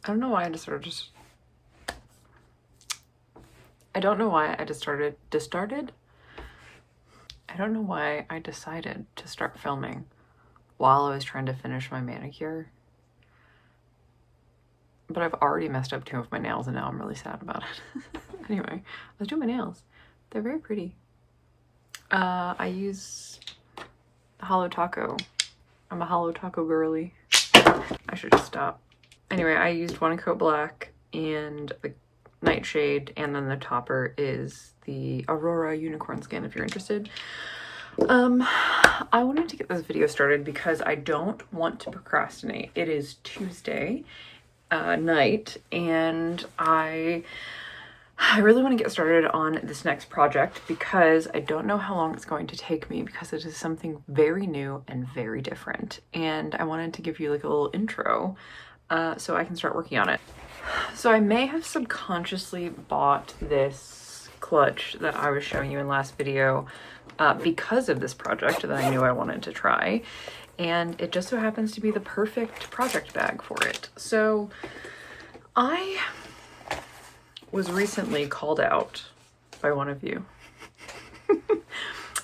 don't know why I just I don't know why I don't know why I decided to start filming while I was trying to finish my manicure. But I've already messed up 2 of my nails and now I'm really sad about it. Anyway, I was doing my nails. They're very pretty. I use Holo Taco. I'm a Holo Taco girly. I should just stop. Anyway, I used one coat black and the nightshade, and then the topper is the Aurora Unicorn Skin if you're interested. I wanted to get this video started because I don't want to procrastinate. It is Tuesday night and I really want to get started on this next project because I don't know how long it's going to take me because it is something very new and very different, and I wanted to give you like a little intro so I can start working on it. So I may have subconsciously bought this clutch that I was showing you in last video because of this project that I knew I wanted to try, and it just so happens to be the perfect project bag for it. So I was recently called out by one of you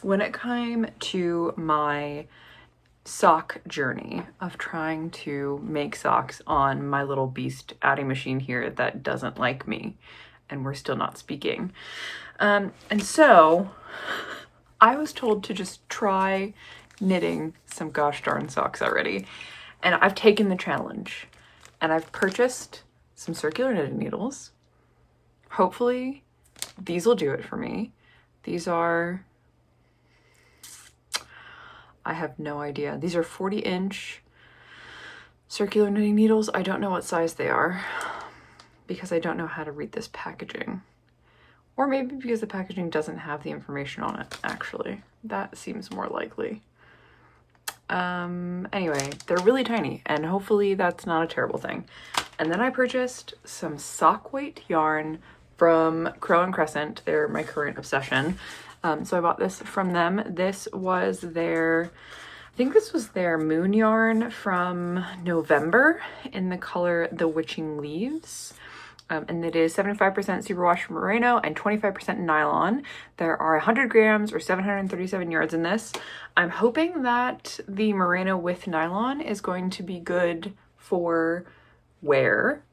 when it came to my sock journey of trying to make socks on my little beast adding machine here that doesn't like me, and we're still not speaking. And so I was told to just try knitting some gosh darn socks already, and I've taken the challenge and I've purchased some circular knitting needles. Hopefully these will do it for me. These are, I have no idea. These are 40-inch circular knitting needles. I don't know what size they are because I don't know how to read this packaging. Or maybe because the packaging doesn't have the information on it, actually. That seems more likely. Anyway, they're really tiny, and hopefully that's not a terrible thing. And then I purchased some sock weight yarn from Crow and Crescent. They're my current obsession. So I bought this from them. This was their, I think this was their moon yarn from November in the color The Witching Leaves. And it is 75% superwash merino and 25% nylon. There are 100 grams or 737 yards in this. I'm hoping that the merino with nylon is going to be good for wear.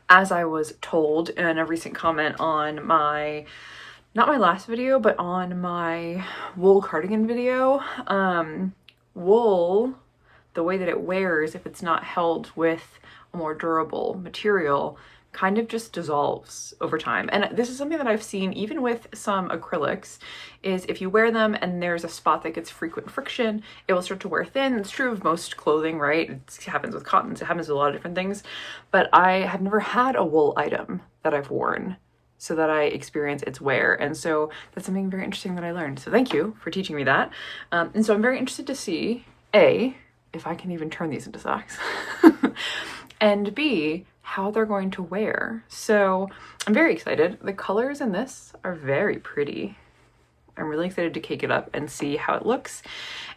As I was told in a recent comment on my, not my last video, but on my wool cardigan video, wool, the way that it wears, if it's not held with a more durable material, kind of just dissolves over time. And this is something that I've seen even with some acrylics, is if you wear them and there's a spot that gets frequent friction, it will start to wear thin. It's true of most clothing, right? It happens with cottons, it happens with a lot of different things. But I have never had a wool item that I've worn so that I experience its wear. And so that's something very interesting that I learned. So thank you for teaching me that. And so I'm very interested to see, A, if I can even turn these into socks, and B, how they're going to wear. So I'm very excited. The colors in this are very pretty. I'm really excited to cake it up and see how it looks.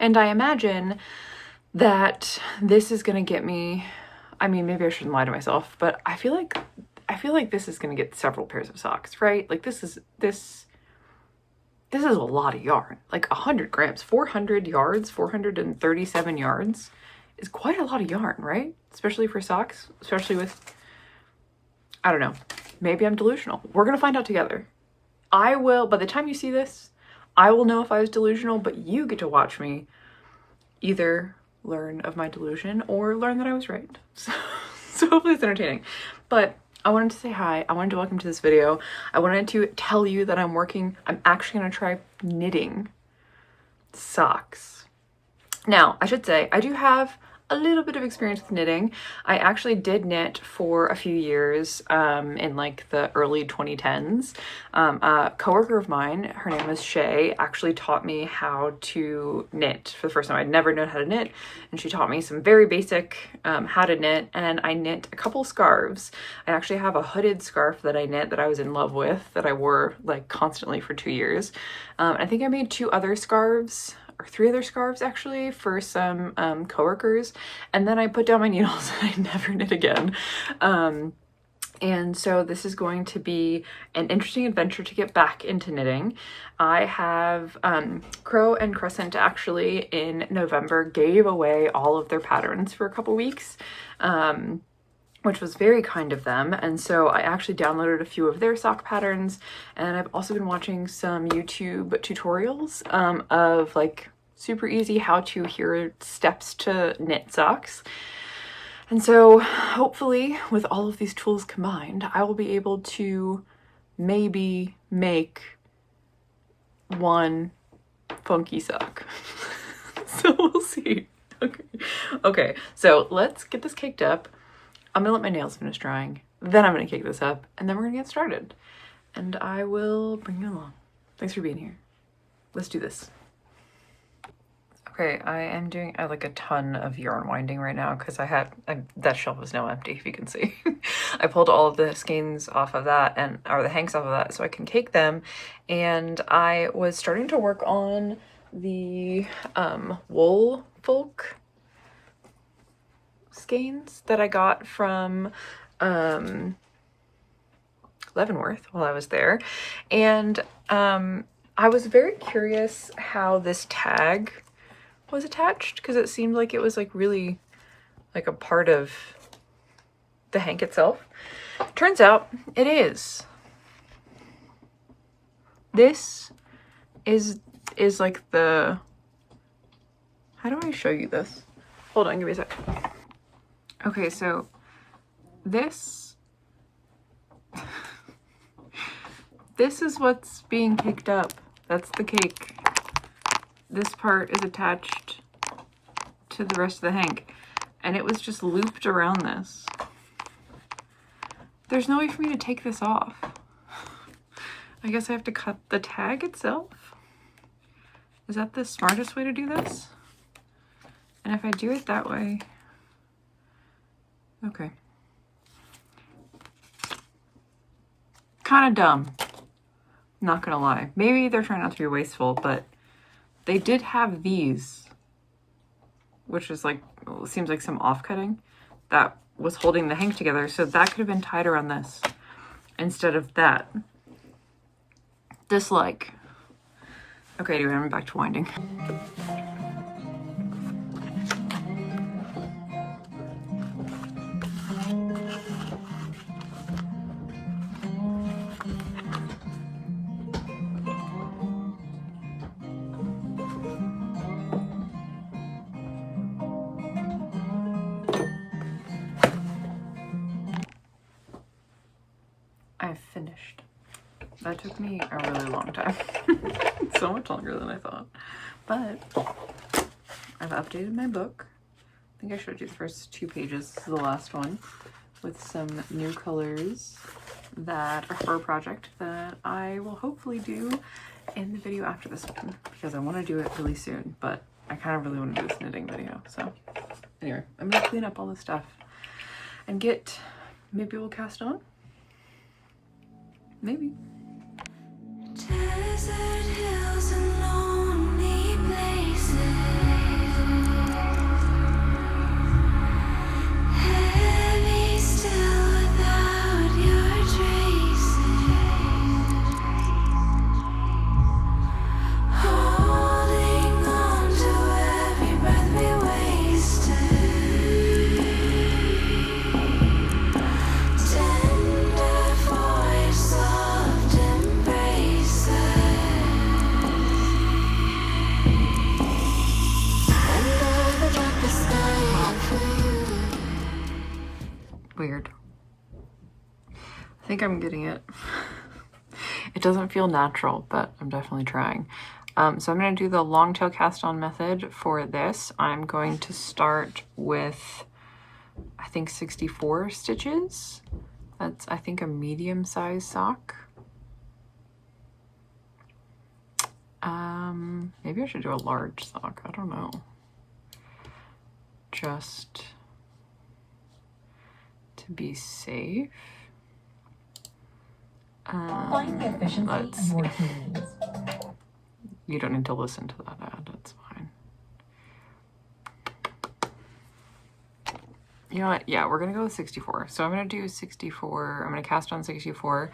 And I imagine that this is gonna get me, I mean, maybe I shouldn't lie to myself, but I feel like this is gonna get several pairs of socks, right? Like this is a lot of yarn. Like 100 grams, 400 yards, 437 yards is quite a lot of yarn, right? Especially for socks, especially with, I don't know, maybe I'm delusional. We're gonna find out together. I will, by the time you see this, I will know if I was delusional, but you get to watch me either learn of my delusion or learn that I was right. So hopefully it's entertaining. But I wanted to say hi. I wanted to welcome to this video. I wanted to tell you that I'm actually gonna try knitting socks. Now, I should say, I do have a little bit of experience with knitting. I actually did knit for a few years in like the early 2010s. A coworker of mine, her name is Shay, actually taught me how to knit for the first time. I'd never known how to knit, and she taught me some very basic how to knit, and I knit a couple scarves. I actually have a hooded scarf that I knit that I was in love with, that I wore like constantly for 2 years. I think I made 2 other scarves or 3 other scarves actually for some coworkers, and then I put down my needles and I never knit again. And so this is going to be an interesting adventure to get back into knitting. I have Crow and Crescent actually in November gave away all of their patterns for a couple weeks, which was very kind of them. And so I actually downloaded a few of their sock patterns, and I've also been watching some YouTube tutorials of like super easy how to here steps to knit socks. And so hopefully with all of these tools combined, I will be able to maybe make one funky sock. So we'll see. Okay, so let's get this caked up. I'm gonna let my nails finish drying, then I'm gonna cake this up, and then we're gonna get started. And I will bring you along. Thanks for being here. Let's do this. Okay, I am doing like a ton of yarn winding right now because that shelf is now empty, if you can see. I pulled all of the skeins off of that, or the hanks off of that, so I can cake them. And I was starting to work on the wool folk skeins that I got from Leavenworth while I was there. And I was very curious how this tag was attached, because it seemed like it was like really like a part of the hank itself. Turns out it is. This is like the, how do I show you this? Hold on, give me a sec. Okay, so this is what's being caked up. That's the cake. This part is attached to the rest of the hank, and it was just looped around this. There's no way for me to take this off. I guess I have to cut the tag itself. Is that the smartest way to do this? And if I do it that way, okay. Kind of dumb, not gonna lie. Maybe they're trying not to be wasteful, but they did have these, which is like, seems like some off-cutting that was holding the hank together. So that could have been tied around this instead of that. Dislike. Okay, anyway, I'm back to winding. I've finished. That took me a really long time. So much longer than I thought. But I've updated my book. I think I showed you the first 2 pages. This is the last one, with some new colors that are for a project that I will hopefully do in the video after this one, because I want to do it really soon, but I kind of really want to do this knitting video. So anyway, I'm gonna clean up all this stuff and get, maybe we'll cast on. Maybe. Desert hills and lonely places, heavy still without your traces, holding on to every breath we wasted. Tender voice, soft embraces, under the darkest sky for you. Weird. I think I'm getting it. It doesn't feel natural, but I'm definitely trying. So I'm going to do the long tail cast on method for this. I'm going to start with, I think, 64 stitches. That's, I think, a medium size sock. Maybe I should do a large sock. I don't know. Just to be safe. Find the efficiency of your teams. You don't need to listen to that ad, that's fine. You know what? Yeah, we're gonna go with 64. So I'm gonna do 64. I'm gonna cast on 64,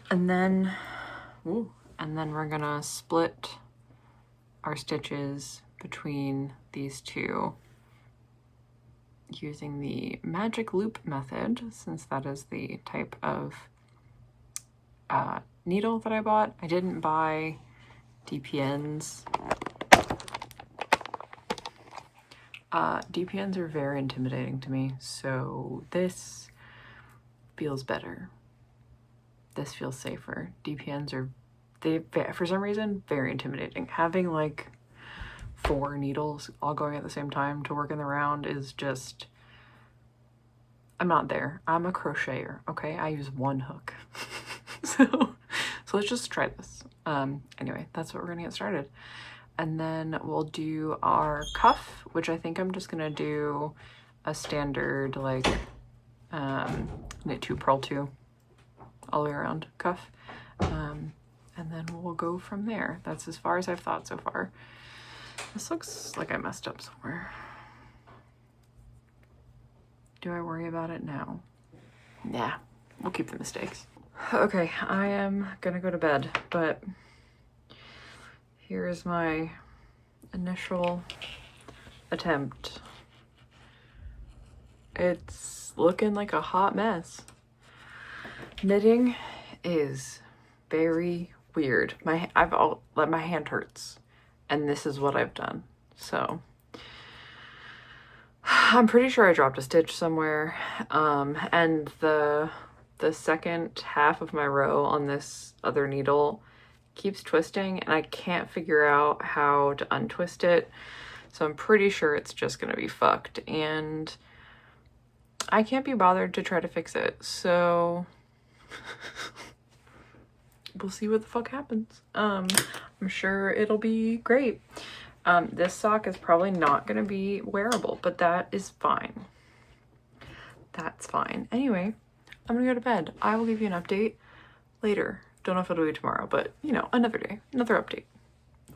and then, we're gonna split our stitches between these two using the magic loop method, since that is the type of needle that I bought. I didn't buy DPNs. DPNs are very intimidating to me, so this feels better. This feels safer. DPNs are, for some reason, very intimidating. Having like 4 needles all going at the same time to work in the round is just, I'm not there. I'm a crocheter, okay? I use 1 hook. so let's just try this. Anyway, that's what we're gonna get started. And then we'll do our cuff, which I think I'm just gonna do a standard like knit 2, purl 2 all the way around cuff. And then we'll go from there. That's as far as I've thought so far. This looks like I messed up somewhere. Do I worry about it now? Nah, we'll keep the mistakes. Okay, I am gonna go to bed, but here's my initial attempt. It's looking like a hot mess. Knitting is very weird. My hand hurts, and this is what I've done. So I'm pretty sure I dropped a stitch somewhere, and the second half of my row on this other needle keeps twisting, and I can't figure out how to untwist it. So I'm pretty sure it's just gonna be fucked, and I can't be bothered to try to fix it. So we'll see what the fuck happens. I'm sure it'll be great. This sock is probably not gonna be wearable, but that is fine. That's fine. Anyway, I'm gonna go to bed. I will give you an update later. Don't know if it'll be tomorrow, but you know, another day, another update.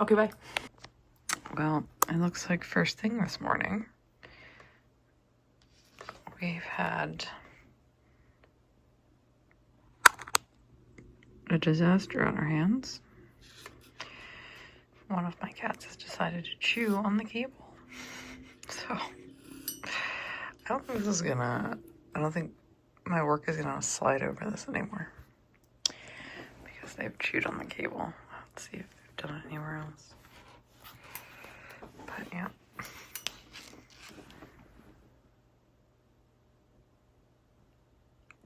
Okay, bye. Well, it looks like first thing this morning, we've had a disaster on our hands. One of my cats has decided to chew on the cable. So, I don't think this is gonna, I don't think my work is gonna slide over this anymore, because they've chewed on the cable. Let's see if they've done it anywhere else. But yeah.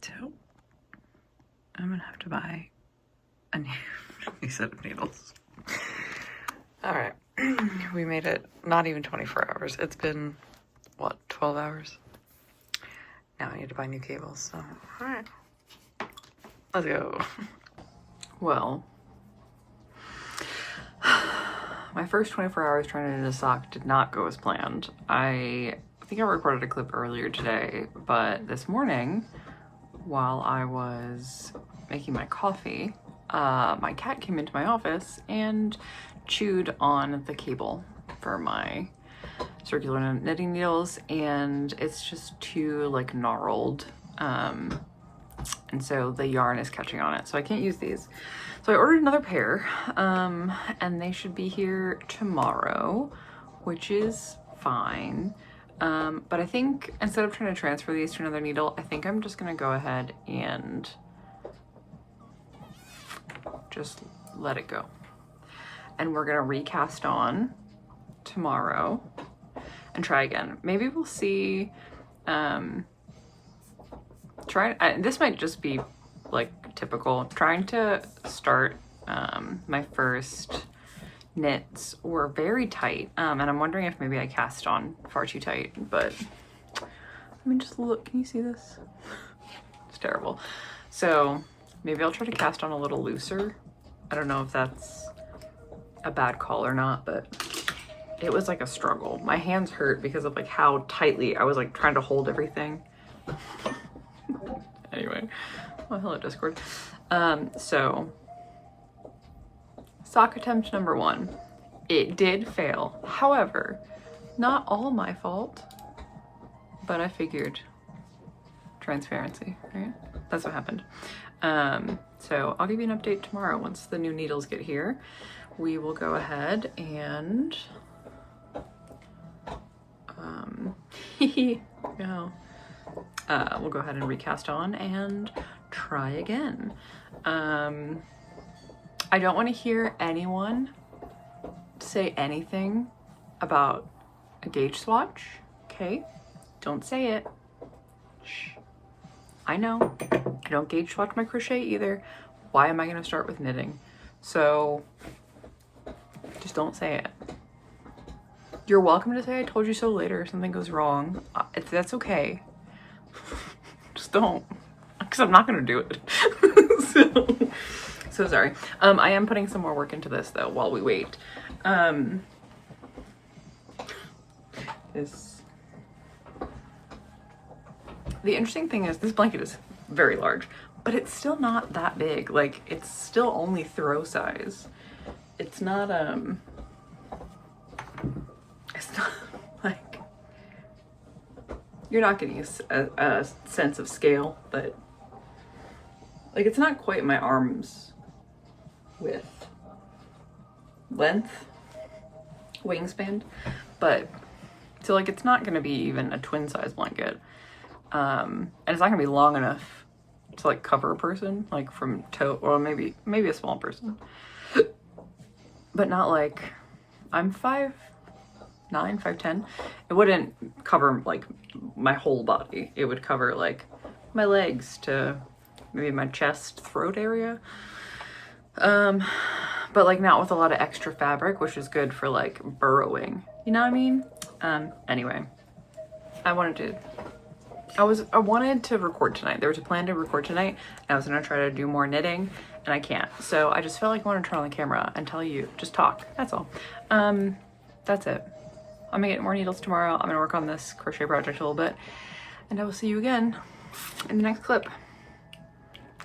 So, I'm gonna have to buy a new set of needles. All right, we made it not even 24 hours. It's been, what, 12 hours? Now I need to buy new cables, so all right, let's go. Well, my first 24 hours trying to knit a sock did not go as planned. I think I recorded a clip earlier today, but this morning, while I was making my coffee, my cat came into my office and chewed on the cable for my circular knitting needles, and it's just too like gnarled, and so the yarn is catching on it, so I can't use these. So I ordered another pair, and they should be here tomorrow, which is fine. But I think instead of trying to transfer these to another needle, I think I'm just gonna go ahead and just let it go. And we're gonna recast on tomorrow and try again. Maybe we'll see, this might just be like typical, trying to start my first knits were very tight, and I'm wondering if maybe I cast on far too tight, but I mean, just look, can you see this? It's terrible. So maybe I'll try to cast on a little looser. I don't know if that's a bad call or not, but it was like a struggle. My hands hurt because of like how tightly I was like trying to hold everything. Anyway, well, hello Discord. So sock attempt number 1. It did fail. However, not all my fault, but I figured transparency, right? That's what happened. So I'll give you an update tomorrow once the new needles get here. We will go ahead and we'll go ahead and recast on and try again. I don't want to hear anyone say anything about a gauge swatch, okay? Don't say it. Shh. I know. I don't gauge swatch my crochet either. Why am I going to start with knitting? So just don't say it. You're welcome to say I told you so later if something goes wrong. That's okay. Just don't, because I'm not going to do it. So sorry. I am putting some more work into this though while we wait. The interesting thing is this blanket is very large, but it's still not that big. Like, it's still only throw size. It's not like, you're not getting a sense of scale, but like, it's not quite my arm's width, length, wingspan, but so like, it's not gonna be even a twin size blanket. And it's not gonna be long enough to like cover a person, like from toe, or maybe a small person, but not like, I'm 5'9", 5'10". It wouldn't cover like my whole body. It would cover like my legs to maybe my chest, throat area. But like not with a lot of extra fabric, which is good for like burrowing. You know what I mean? Anyway, I wanted to record tonight. There was a plan to record tonight, and I was gonna try to do more knitting, and I can't. So I just felt like I wanted to turn on the camera and tell you, just talk, that's all. That's it. I'm gonna get more needles tomorrow. I'm gonna work on this crochet project a little bit, and I will see you again in the next clip.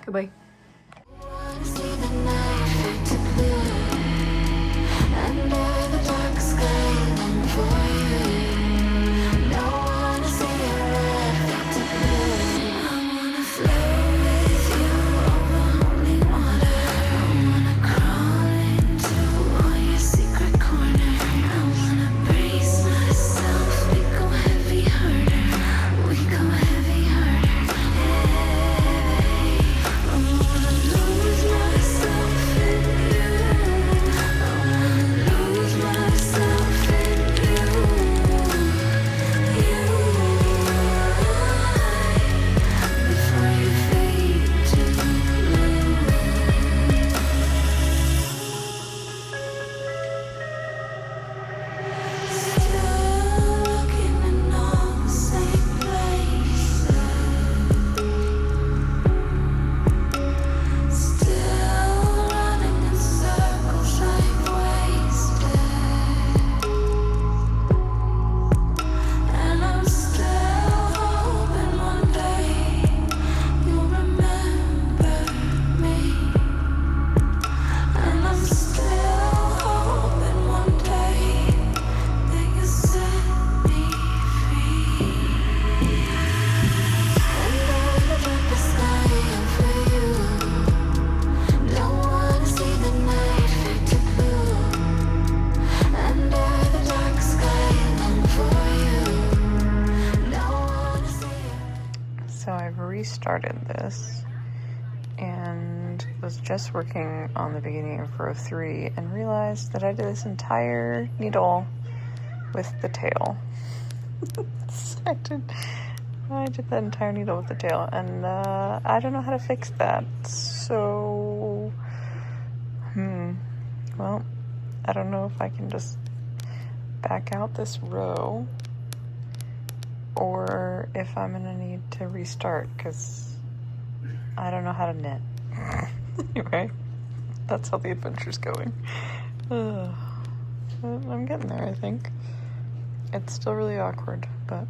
Goodbye. So I've restarted this and was just working on the beginning of row 3 and realized that I did this entire needle with the tail. So I did that entire needle with the tail, and I don't know how to fix that. So, well, I don't know if I can just back out this row, or if I'm gonna need to restart, because I don't know how to knit. Anyway, that's how the adventure's going. I'm getting there, I think. It's still really awkward, but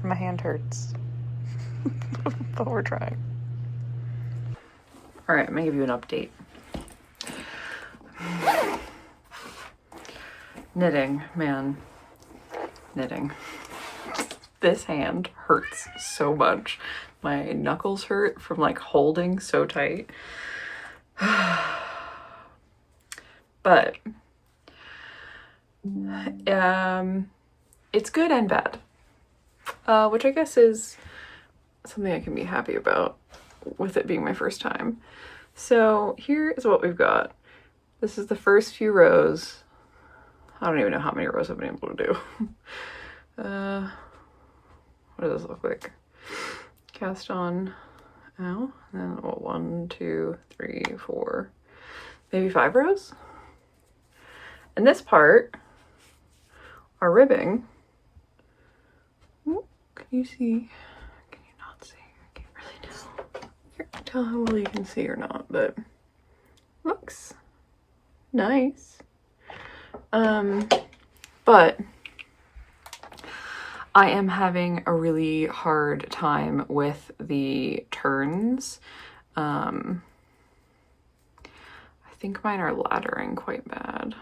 my hand hurts. But we're trying. All right, I'm gonna give you an update. Knitting, man, knitting. This hand hurts so much. My knuckles hurt from like holding so tight. But it's good and bad, which I guess is something I can be happy about with it being my first time. So here is what we've got. This is the first few rows. I don't even know how many rows I've been able to do. What does this look like? Cast on, ow, and then 1, 2, 3, 4, maybe 5 rows. And this part, our ribbing, ooh, can you see? Can you not see? I can't really tell. I can't tell how well you can see or not, but looks nice. But I am having a really hard time with the turns. I think mine are laddering quite bad.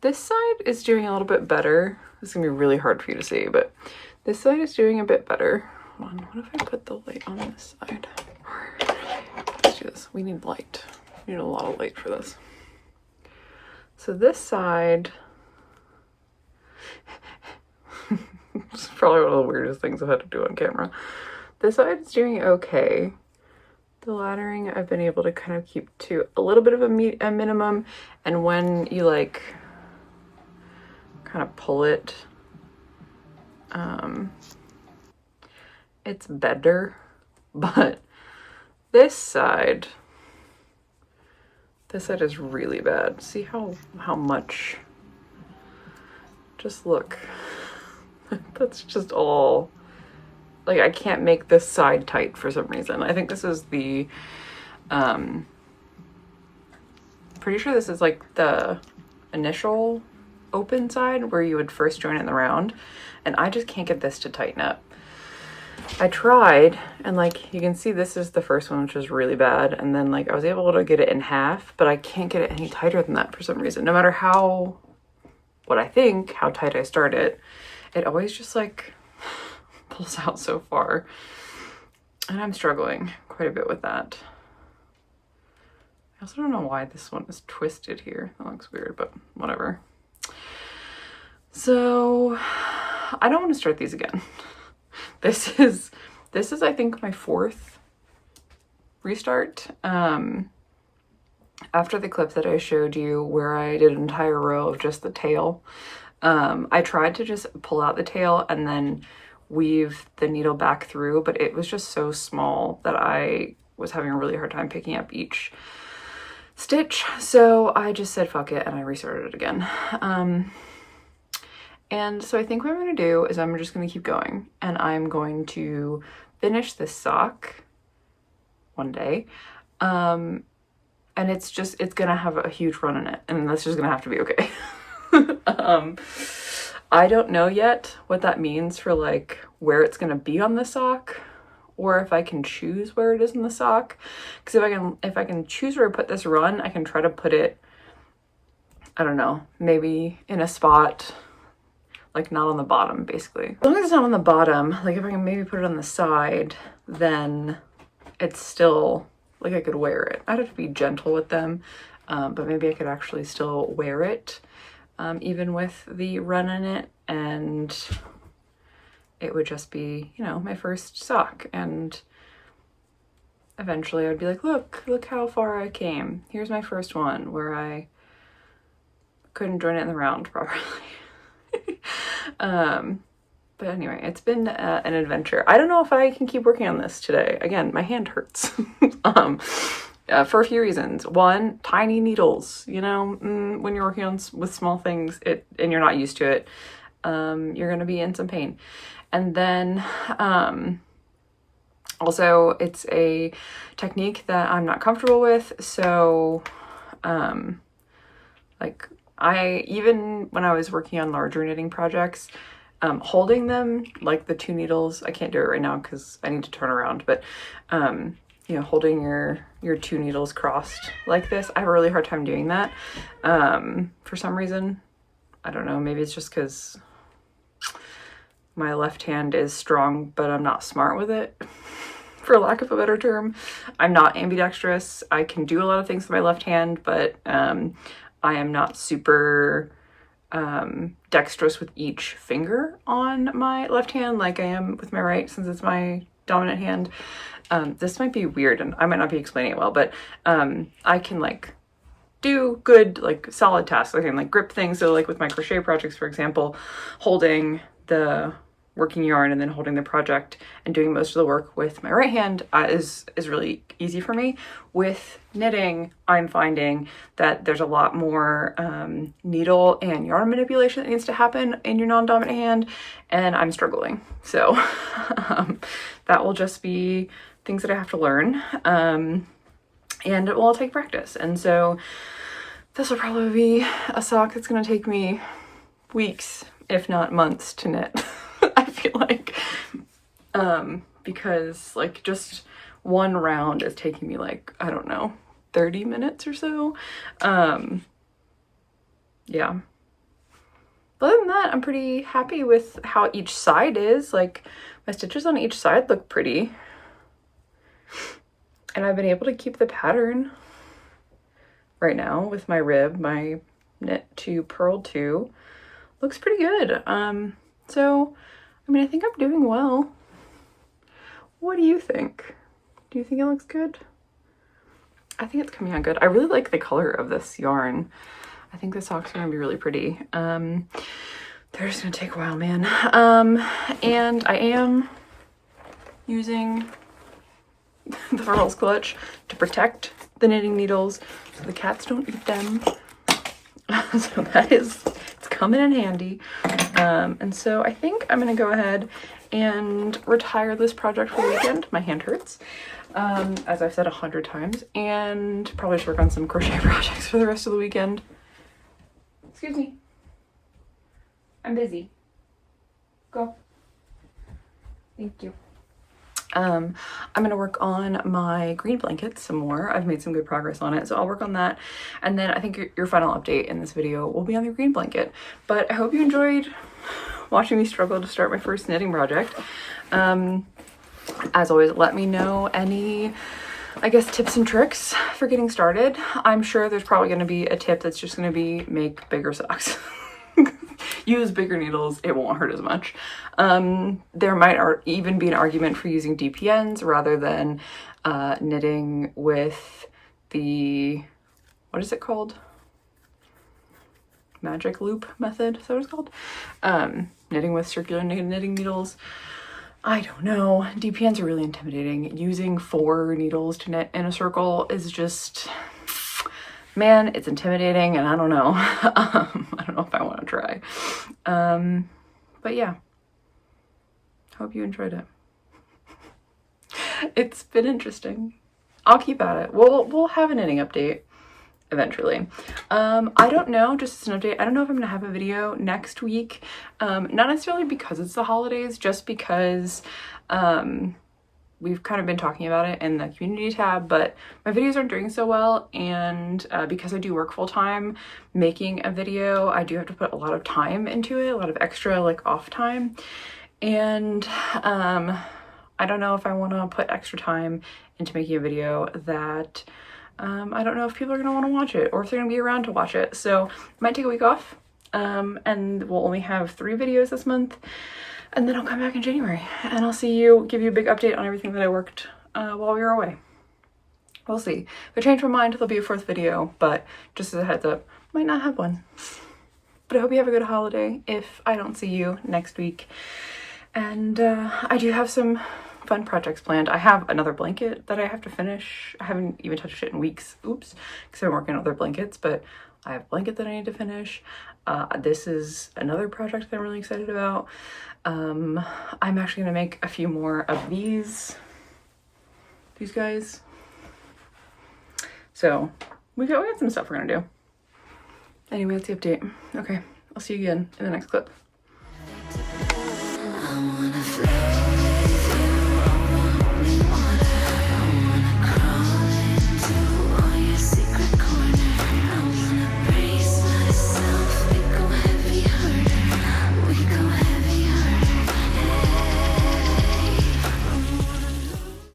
This side is doing a little bit better. This is gonna be really hard for you to see, but this side is doing a bit better. Hold on, what if I put the light on this side? Let's do this. We need light. We need a lot of light for this. So this side, it's probably one of the weirdest things I've had to do on camera. This side is doing okay. The laddering I've been able to kind of keep to a little bit of a minimum, and when you like kind of pull it, it's better. But this side is really bad. See how much, just look. That's just all, like, I can't make this side tight for some reason. I think this is the, pretty sure this is like the initial open side where you would first join in the round, and I just can't get this to tighten up. I tried, and like you can see this is the first one, which is really bad, and then like I was able to get it in half, but I can't get it any tighter than that for some reason. No matter how tight I start it, it always just like pulls out so far, and I'm struggling quite a bit with that. I also don't know why this one is twisted here. That looks weird, but whatever. So I don't want to start these again. This is I think my 4th restart. After the clip that I showed you where I did an entire row of just the tail, I tried to just pull out the tail and then weave the needle back through, but it was just so small that I was having a really hard time picking up each stitch. So I just said fuck it and I restarted it again. And so I think what I'm going to do is I'm just going to keep going, and I'm going to finish this sock one day. And it's going to have a huge run in it, and that's just going to have to be okay. I don't know yet what that means for like where it's going to be on the sock, or if I can choose where it is in the sock. Because if I can choose where I put this run, I can try to put it, I don't know, maybe in a spot like not on the bottom, basically. As long as it's not on the bottom, like if I can maybe put it on the side, then it's still, like I could wear it. I'd have to be gentle with them, but maybe I could actually still wear it, even with the run in it, and it would just be, you know, my first sock. And eventually I'd be like, look how far I came. Here's my first one where I couldn't join it in the round properly. But anyway, it's been an adventure. I don't know if I can keep working on this today. Again, my hand hurts for a few reasons. One, tiny needles, you know, when you're working on with small things and you're not used to it, you're going to be in some pain. And then also it's a technique that I'm not comfortable with. So like even when I was working on larger knitting projects, holding them, like the 2 needles, I can't do it right now because I need to turn around, but you know, holding your 2 needles crossed like this, I have a really hard time doing that for some reason. I don't know, maybe it's just because my left hand is strong, but I'm not smart with it, for lack of a better term. I'm not ambidextrous. I can do a lot of things with my left hand, but I am not super dexterous with each finger on my left hand like I am with my right, since it's my dominant hand. This might be weird and I might not be explaining it well, but I can like do good like solid tasks. I can like grip things. So like with my crochet projects, for example, holding the working yarn and then holding the project and doing most of the work with my right hand is really easy for me. With knitting, I'm finding that there's a lot more needle and yarn manipulation that needs to happen in your non-dominant hand, and I'm struggling. So that will just be things that I have to learn, and it will all take practice. And so this will probably be a sock that's going to take me weeks, if not months, to knit. I feel like, because like just one round is taking me like, I don't know, 30 minutes or so. Yeah. But other than that, I'm pretty happy with how each side is. Like my stitches on each side look pretty. And I've been able to keep the pattern right now with my rib, my knit to purl to. Looks pretty good. So, I mean, I think I'm doing well. What do you think? Do you think it looks good? I think it's coming out good. I really like the color of this yarn. I think the socks are gonna be really pretty. They're just gonna take a while, man. And I am using the Furls clutch to protect the knitting needles so the cats don't eat them. So it's coming in handy. And so I think I'm gonna go ahead and retire this project for the weekend. My hand hurts, as I've said 100 times, and probably just work on some crochet projects for the rest of the weekend. Excuse me. I'm busy. Go. Thank you. I'm gonna work on my green blankets some more. I've made some good progress on it, so I'll work on that. And then I think your final update in this video will be on the green blanket. But I hope you enjoyed watching me struggle to start my first knitting project. As always, let me know any, I guess, tips and tricks for getting started. I'm sure there's probably gonna be a tip that's just gonna be make bigger socks. Use bigger needles, it won't hurt as much. There might even be an argument for using DPNs rather than knitting with the, what is it called? Magic loop method, is that what it's called? Knitting with circular knitting needles. I don't know. DPNs are really intimidating. Using 4 needles to knit in a circle is just, man, it's intimidating, and I don't know. I don't know if I want to try. But yeah, hope you enjoyed it. It's been interesting. I'll keep at it. We'll have a knitting update eventually. I don't know, just as an update, I don't know if I'm gonna have a video next week. Not necessarily because it's the holidays, just because we've kind of been talking about it in the community tab, but my videos aren't doing so well, and because I do work full-time, making a video, I do have to put a lot of time into it, a lot of extra like off time, and I don't know if I want to put extra time into making a video that I don't know if people are going to want to watch it or if they're going to be around to watch it. So I might take a week off, and we'll only have 3 videos this month. And then I'll come back in January and I'll give you a big update on everything that I worked while we were away. We'll see. If I change my mind, there'll be a 4th video, but just as a heads up, might not have one. But I hope you have a good holiday if I don't see you next week. And I do have some fun projects planned. I have another blanket that I have to finish. I haven't even touched it in weeks. Oops, because I'm working on other blankets, but I have a blanket that I need to finish. This is another project that I'm really excited about. I'm actually gonna make a few more of these guys. So we got some stuff we're gonna do. Anyway, that's the update. Okay, I'll see you again in the next clip.